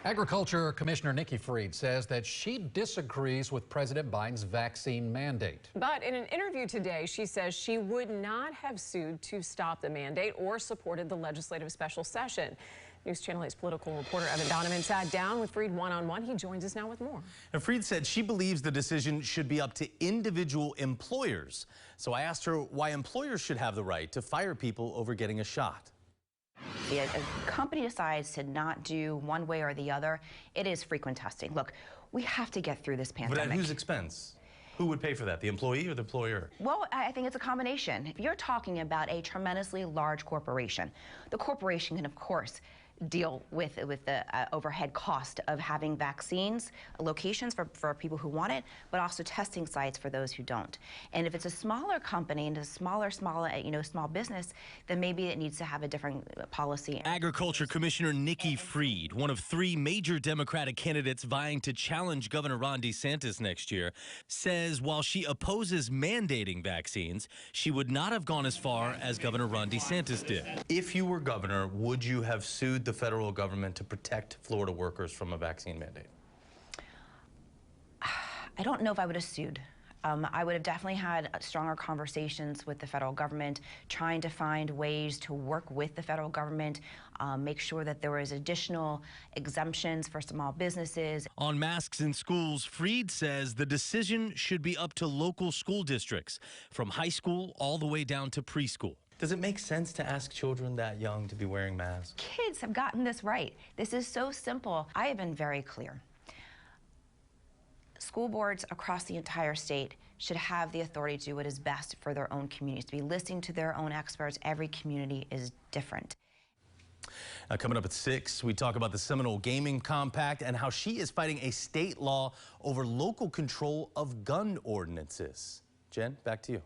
Agriculture Commissioner Nikki Fried says that she disagrees with President Biden's vaccine mandate. But in an interview today, she says she would not have sued to stop the mandate or supported the legislative special session. News Channel 8's political reporter Evan Donovan sat down with Fried one-on-one. He joins us now with more. And Fried said she believes the decision should be up to individual employers. So I asked her why employers should have the right to fire people over getting a shot. If a company decides to not do one way or the other, it is frequent testing. Look, we have to get through this pandemic. But at whose expense? Who would pay for that, the employee or the employer? Well, I think it's a combination. If you're talking about a tremendously large corporation, the corporation can, of course, deal with the overhead cost of having vaccines, locations for people who want it, but also testing sites for those who don't. And if it's a smaller company and a small business, then maybe it needs to have a different policy. Agriculture Commissioner Nikki Fried, one of three major Democratic candidates vying to challenge Governor Ron DeSantis next year, says while she opposes mandating vaccines, she would not have gone as far as Governor Ron DeSantis did. If you were governor, would you have sued the federal government to protect Florida workers from a vaccine mandate? I don't know if I would have sued. I would have definitely had stronger conversations with the federal government, trying to find ways to work with the federal government, make sure that there was additional exemptions for small businesses. On masks in schools, Fried says the decision should be up to local school districts, from high school all the way down to preschool. Does it make sense to ask children that young to be wearing masks? Kids have gotten this right. This is so simple. I have been very clear. School boards across the entire state should have the authority to do what is best for their own communities, to be listening to their own experts. Every community is different. Now, coming up at 6, we talk about the Seminole Gaming Compact and how she is fighting a state law over local control of gun ordinances. Jen, back to you.